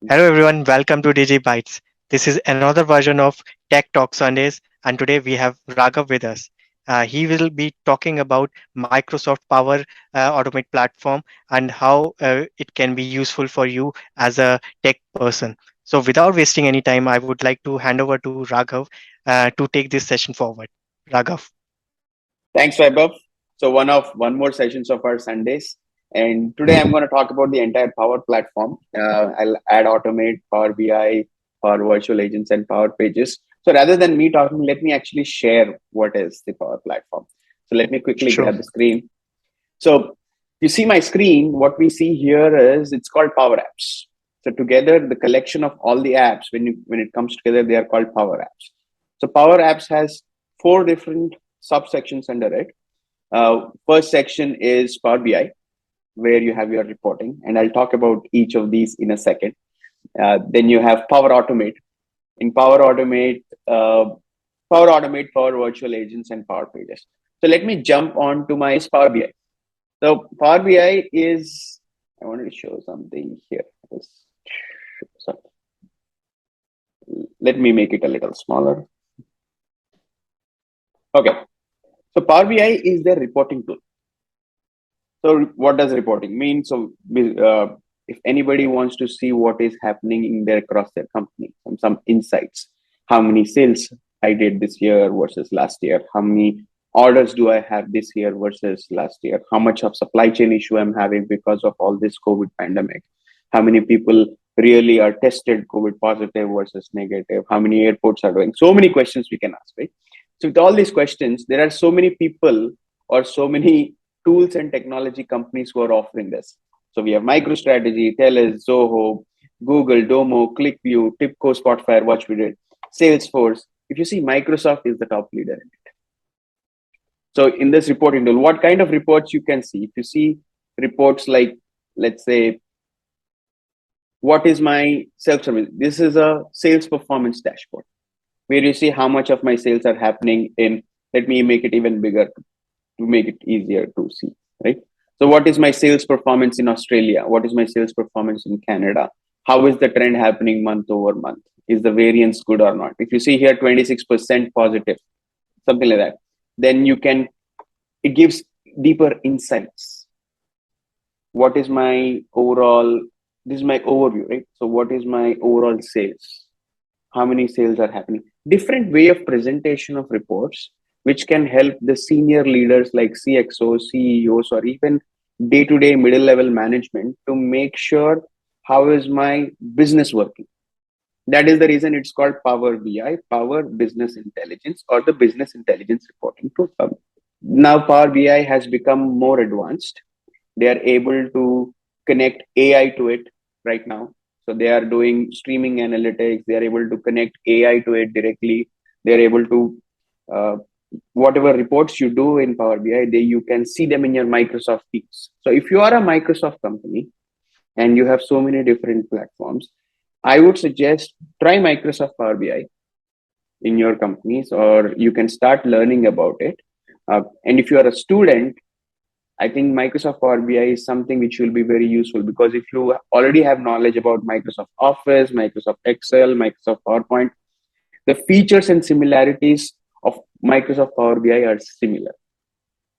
Hello everyone, welcome to DigiBytes. This is another version of Tech Talk Sundays, and today we have Raghav with us. He will be talking about Microsoft Power Automate platform and how it can be useful for you as a tech person. So, without wasting any time, I would like to hand over to Raghav to take this session forward. Raghav. Thanks, Vaibhav. So one more sessions of our Sundays, and today I'm going to talk about the entire Power Platform. I'll add Automate, Power BI, Power Virtual Agents, and Power Pages. So rather than me talking, let me actually share what is the Power Platform. So let me quickly Sure. grab the screen. So you see my screen. What we see here is it's called Power Apps. So together, the collection of all the apps, when it comes together, they are called Power Apps. So Power Apps has four different subsections under it. First section is Power BI, where you have your reporting, and I'll talk about each of these in a second. Then you have Power Automate. In Power Automate, Power Virtual Agents, and Power Pages. So let me jump on to my Power BI. So Power BI is, I wanted to show something here. So let me make it a little smaller. Okay. So Power BI is their reporting tool. So what does reporting mean? So if anybody wants to see what is happening across their company, some insights, how many sales I did this year versus last year, how many orders do I have this year versus last year, how much of supply chain issue I'm having because of all this COVID pandemic, how many people really are tested COVID positive versus negative, how many airports are doing, so many questions we can ask, right? So with all these questions, there are so many people or so many tools and technology companies who are offering this. So we have MicroStrategy, TELUS, Zoho, Google, Domo, ClickView, Tipco, Spotfire, Watch We Did, Salesforce. If you see, Microsoft is the top leader in it. So in this reporting tool, what kind of reports you can see? If you see reports like, let's say, what is my self-service? This is a sales performance dashboard where you see how much of my sales are happening in, let me make it even bigger to make it easier to see, right? So what is my sales performance in Australia? What is my sales performance in Canada? How is the trend happening month over month? Is the variance good or not? If you see here 26% positive, something like that, then it gives deeper insights. What is my overall, this is my overview, right? So what is my overall sales? How many sales are happening? Different way of presentation of reports, which can help the senior leaders like CXOs, CEOs, or even day-to-day middle-level management to make sure how is my business working. That is the reason it's called Power BI, Power Business Intelligence, or the Business Intelligence Reporting Tool. Now Power BI has become more advanced. They are able to connect AI to it right now. So they are doing streaming analytics. They are able to connect AI to it directly. They are able to whatever reports you do in Power BI, you can see them in your Microsoft Teams. So if you are a Microsoft company and you have so many different platforms, I would suggest try Microsoft Power BI in your companies, or you can start learning about it. And if you are a student, I think Microsoft Power BI is something which will be very useful, because if you already have knowledge about Microsoft Office, Microsoft Excel, Microsoft PowerPoint, the features and similarities of Microsoft Power BI are similar.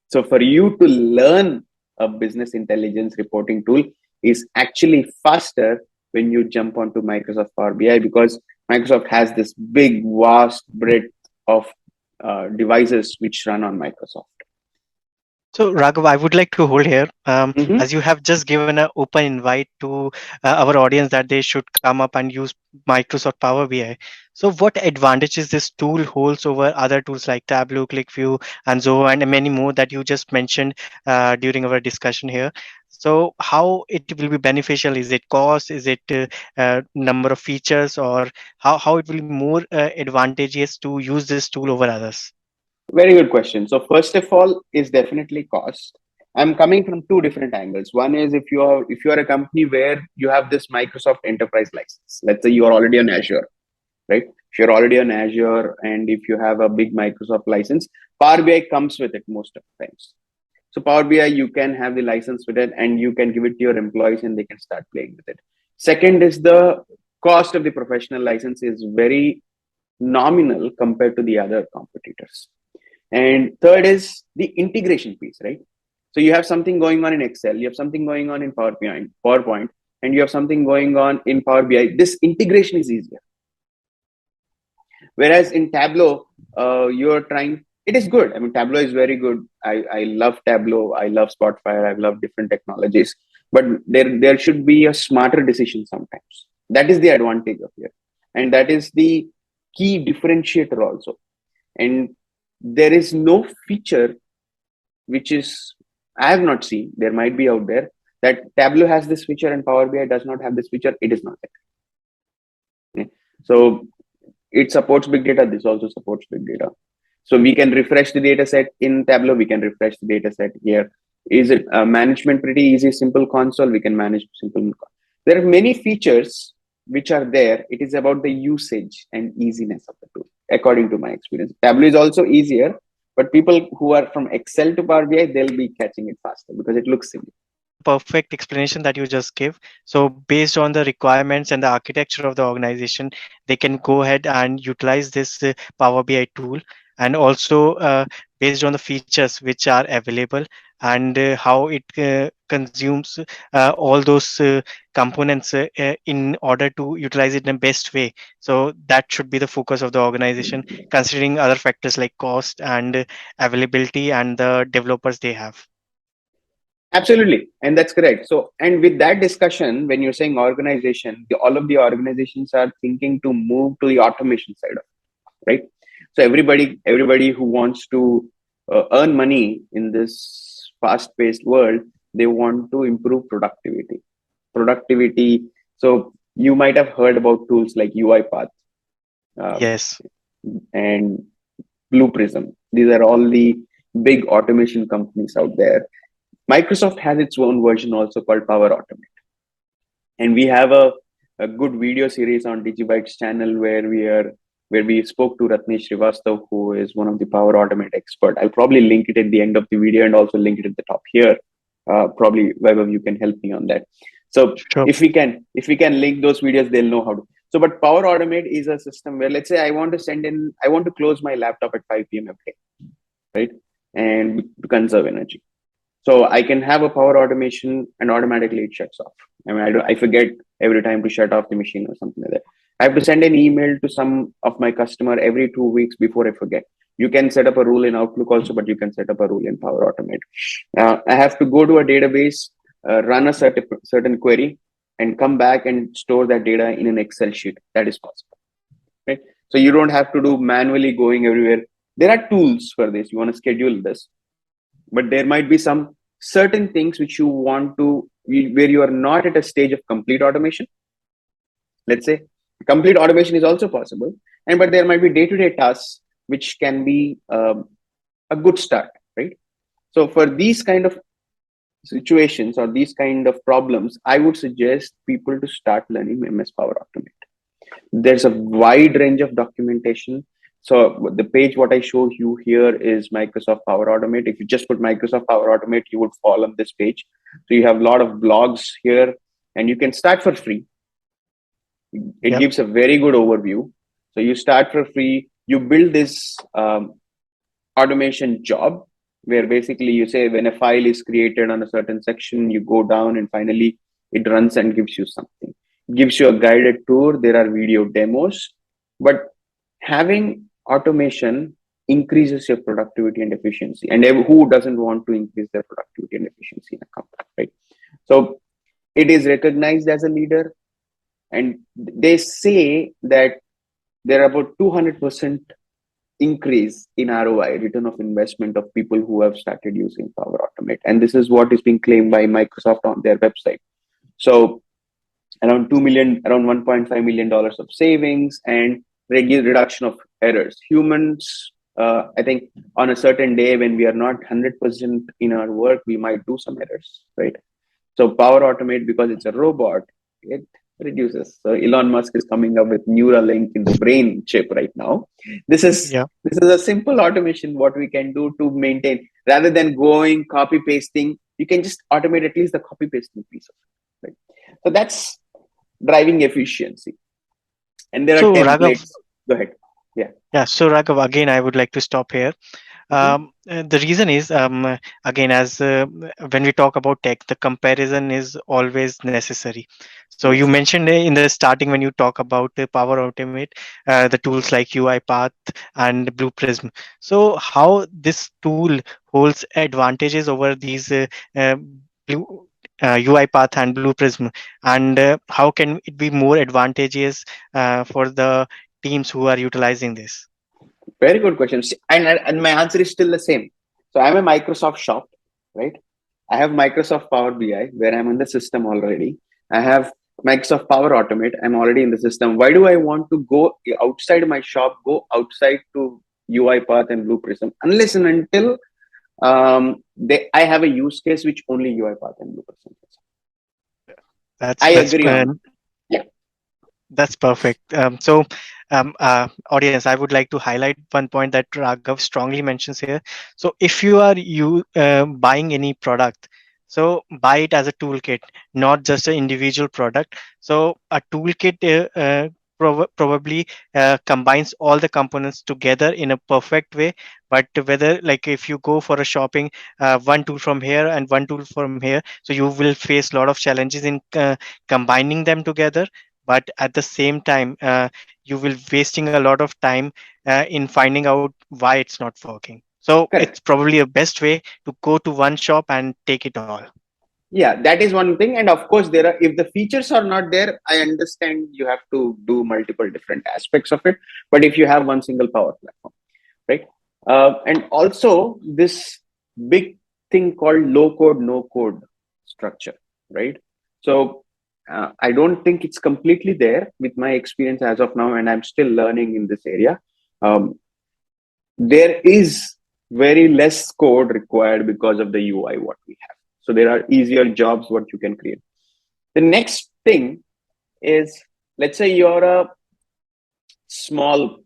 So for you to learn a business intelligence reporting tool is actually faster when you jump onto Microsoft Power BI, because Microsoft has this big, vast breadth of devices which run on Microsoft. So, Raghav, I would like to hold here. Mm-hmm. As you have just given an open invite to our audience that they should come up and use Microsoft Power BI. So, what advantages this tool holds over other tools like Tableau, ClickView, and Zoho, and many more that you just mentioned during our discussion here? So, how it will be beneficial? Is it cost? Is it number of features, or how it will be more advantageous to use this tool over others? Very good question. So first of all, is definitely cost. I'm coming from two different angles. One is if you are a company where you have this Microsoft Enterprise license. Let's say you are already on Azure, right? If you're already on Azure and if you have a big Microsoft license, Power BI comes with it most of the times. So Power BI, you can have the license with it and you can give it to your employees and they can start playing with it. Second is the cost of the professional license is very nominal compared to the other competitors. And third is the integration piece, right? So you have something going on in Excel, you have something going on in PowerPoint, and you have something going on in Power BI. This integration is easier. Whereas in Tableau, you're trying. It is good. I mean, Tableau is very good. I love Tableau. I love Spotfire. I love different technologies. But there should be a smarter decision sometimes. That is the advantage of here, and that is the key differentiator also. And there is no feature which is I have not seen. There might be out there that Tableau has this feature and Power BI does not have this feature. It is not there. Okay? So it supports big data. This also supports big data. So we can refresh the data set in Tableau. We can refresh the data set here. Is it management pretty easy? Simple console. We can manage simple. There are many features which are there. It is about the usage and easiness of the tool, according to my experience. Tableau is also easier, but people who are from Excel to Power BI, they'll be catching it faster because it looks similar. Perfect explanation that you just give. So based on the requirements and the architecture of the organization, they can go ahead and utilize this Power BI tool, and also based on the features which are available, and how it consumes all those components in order to utilize it in the best way. So that should be the focus of the organization, considering other factors like cost and availability and the developers they have. Absolutely, and that's correct. So, and with that discussion, when you're saying organization, all of the organizations are thinking to move to the automation side of it, right? So everybody who wants to earn money in this fast-paced world, they want to improve productivity. Productivity. So you might have heard about tools like UiPath uh, Yes. and Blue Prism. These are all the big automation companies out there. Microsoft has its own version also called Power Automate. And we have a good video series on DigiBytes channel where we spoke to Ratnesh Srivastav, who is one of the Power Automate expert. I'll probably link it at the end of the video and also link it at the top here. Probably Vaibhav, you can help me on that. So Sure. if we can link those videos, they'll know how to. So, but Power Automate is a system where, let's say I want to close my laptop at 5 p.m. every day, right? And to conserve energy. So I can have a power automation and automatically it shuts off. I mean, I forget every time to shut off the machine or something like that. I have to send an email to some of my customer every 2 weeks before I forget. You can set up a rule in Outlook also, but you can set up a rule in Power Automate. I have to go to a database, run a certain query, and come back and store that data in an Excel sheet. That is possible, right? So you don't have to do manually going everywhere. There are tools for this. You want to schedule this, but there might be some certain things which you want to where you are not at a stage of complete automation. Let's say complete automation is also possible, and but there might be day-to-day tasks which can be a good start, right? So for these kind of situations or these kind of problems, I would suggest people to start learning MS Power Automate. There's a wide range of documentation. So the page what I show you here is Microsoft Power Automate. If you just put Microsoft Power Automate, you would fall on this page. So you have a lot of blogs here, and you can start for free. It Yep. gives a very good overview. So you start for free. You build this automation job where basically you say when a file is created on a certain section, you go down and finally it runs and gives you something. It gives you a guided tour. There are video demos, but having automation increases your productivity and efficiency. And who doesn't want to increase their productivity and efficiency in a company, right? So it is recognized as a leader, and they say that there are about 200% increase in ROI, return of investment, of people who have started using Power Automate. And this is what is being claimed by Microsoft on their website. So around 2 million, around $1.5 million of savings and reduction of errors. Humans, I think on a certain day when we are not 100% in our work, we might do some errors, right? So Power Automate, because it's a robot, it reduces. So Elon Musk is coming up with Neuralink in the brain chip right now. This is Yeah. this is a simple automation what we can do to maintain rather than going copy pasting. You can just automate at least the copy pasting piece of it, right? So that's driving efficiency. And there are So Raghav, templates. Go ahead. Yeah. yeah. So Raghav, again, I would like to stop here. Mhm. The reason is, again, as when we talk about tech, the comparison is always necessary. So you Yes. mentioned in the starting when you talk about Power Automate, the tools like UiPath and Blue Prism. So how this tool holds advantages over these Blue UiPath and Blue Prism, and how can it be more advantageous for the teams who are utilizing this? Very good question. And my answer is still the same. So I'm a Microsoft shop, right? I have Microsoft Power BI where I'm in the system already. I have Microsoft Power Automate. I'm already in the system. Why do I want to go outside my shop, go outside to UiPath and Blue Prism? Unless and until I have a use case which only UiPath and Blue Prism has. That's I that's agree on. Yeah, That's perfect. Audience, I would like to highlight one point that Raghav strongly mentions here. So, if you are buying any product, so buy it as a toolkit, not just an individual product. So, a toolkit probably combines all the components together in a perfect way. But whether, like, if you go for a shopping, one tool from here and one tool from here, so you will face a lot of challenges in combining them together, but at the same time you will wasting a lot of time in finding out why it's not working. So it's correct. probably a best way to go to one shop and take it all. Yeah, that is one thing. And of course, there are, if the features are not there, I understand you have to do multiple different aspects of it. But if you have one single power platform, right? And also this big thing called low code, no code structure, right? So I don't think it's completely there with my experience as of now, and I'm still learning in this area. Um, there is very less code required because of the UI what we have. So there are easier jobs what you can create. The next thing is, let's say you're a small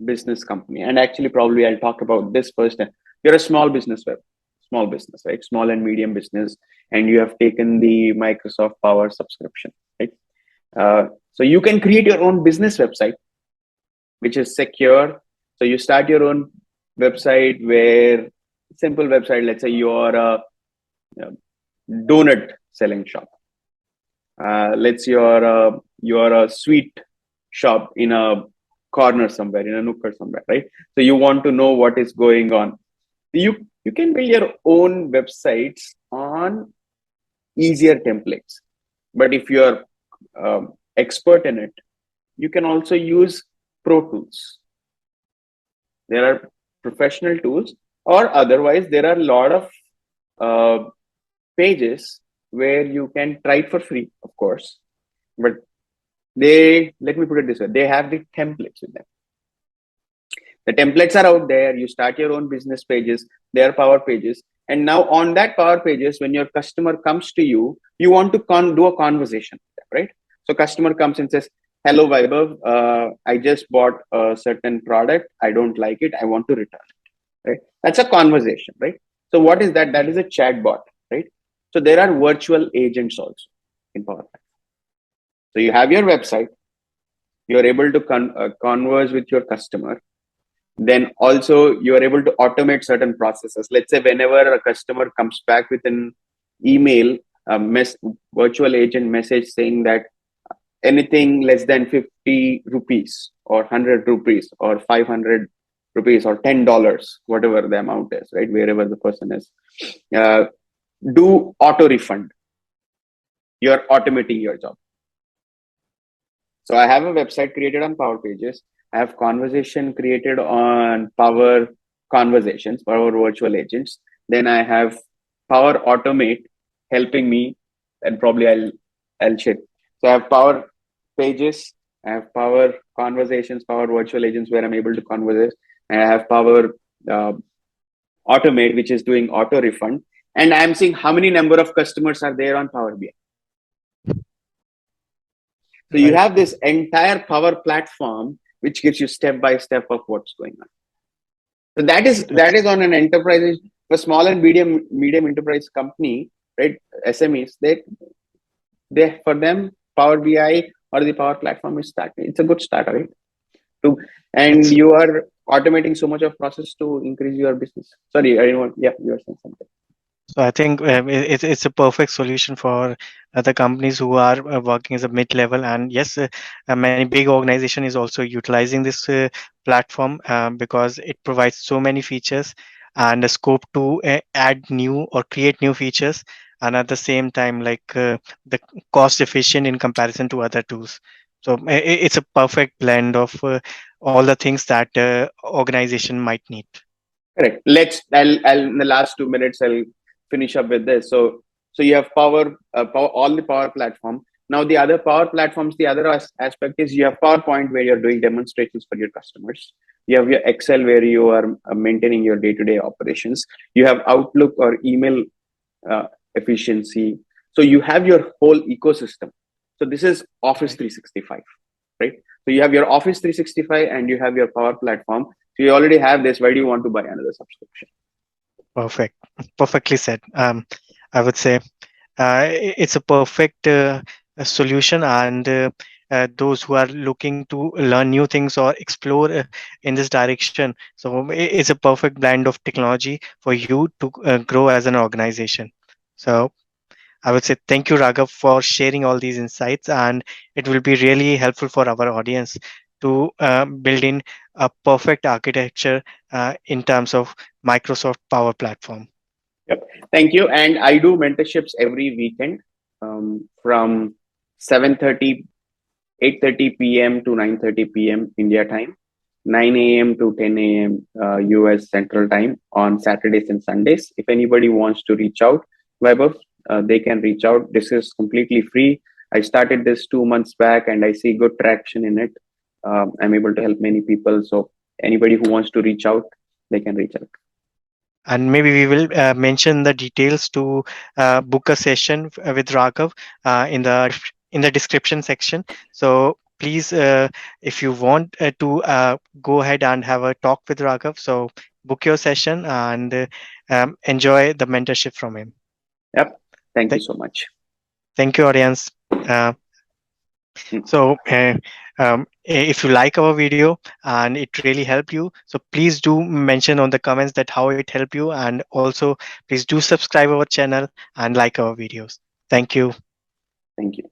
business company, and actually probably I'll talk about this first. You're a small business, right? Small and medium business, and you have taken the Microsoft Power subscription, right? So you can create your own business website, which is secure. So you start your own website where simple website. Let's say you're a, you know, donut selling shop. Let's say you're a sweet shop in a corner somewhere, in a nook or somewhere, right? So you want to know what is going on. You can build your own websites on easier templates. But if you're expert in it, you can also use Pro Tools. There are professional tools, or otherwise there are a lot of uh, pages where you can try it for free, of course. But they, let me put it this way, they have the templates with them. The templates are out there. You start your own business pages. They are Power Pages. And now on that Power Pages, when your customer comes to you, you want to do a conversation, right? So customer comes and says, "Hello, Vaibhav. I just bought a certain product. I don't like it. I want to return it." Right? That's a conversation, right? So what is that? That is a chat bot, right? So there are virtual agents also in Power Platform. So you have your website. You are able to converse with your customer. Then also you are able to automate certain processes. Let's say whenever a customer comes back with an email, a virtual agent message saying that anything less than 50 rupees or 100 rupees or 500 rupees or $10, whatever the amount is, right? Wherever the person is, uh, do auto refund. You're automating your job. So I have a website created on Power Pages. I have conversation created on Power Conversations, Power Virtual Agents. Then I have Power Automate helping me, and probably I'll share. So I have Power Pages, I have Power Conversations, Power Virtual Agents where I'm able to converse, and I have Power uh, Automate, which is doing auto refund. And I'm seeing how many number of customers are there on Power BI. So you Right. have this entire Power Platform which gives you step by step of what's going on. So that is on an enterprise, a small and medium enterprise company, right? SMEs, they for them Power BI or the Power Platform is starting. It's a good start, right? To and It's you are automating so much of process to increase your business. Sorry, I didn't want. Yeah, you are saying something. So I think it's a perfect solution for the companies who are working as a mid-level. And yes, many big organization is also utilizing this platform because it provides so many features and a scope to add new or create new features, and at the same time, like the cost efficient in comparison to other tools. So it's a perfect blend of all the things that organization might need. Correct. I'll in the last 2 minutes I'll finish up with this. So you have all the Power Platform. Now the other Power Platforms, the other aspect is you have PowerPoint where you're doing demonstrations for your customers. You have your Excel where you are maintaining your day-to-day operations. You have Outlook or email efficiency. So you have your whole ecosystem. So this is Office Right. 365, right? So you have your Office 365 and you have your Power Platform. So you already have this. Why do you want to buy another subscription? Perfect. Perfectly said. I would say it's a perfect solution, and those who are looking to learn new things or explore in this direction. So it's a perfect blend of technology for you to grow as an organization. So I would say thank you, Raghav, for sharing all these insights, and it will be really helpful for our audience to build in a perfect architecture in terms of Microsoft Power Platform. Yep. Thank you. And I do mentorships every weekend from 7:30, 8:30 p.m. to 9:30 p.m. India time, 9 a.m. to 10 a.m. US Central Time on Saturdays and Sundays. If anybody wants to reach out, Vaibhav, they can reach out. This is completely free. I started this 2 months back and I see good traction in it. I'm able to help many people. So anybody who wants to reach out, they can reach out. And maybe we will mention the details to book a session with Raghav in the description section. So please, if you want to go ahead and have a talk with Raghav, so book your session and enjoy the mentorship from him. Yep. Thank you Th- so much. Thank you, audience. Uh, Mm. So, if you like our video and it really helped you, so please do mention on the comments that how it helped you, and also please do subscribe our channel and like our videos. Thank you. Thank you.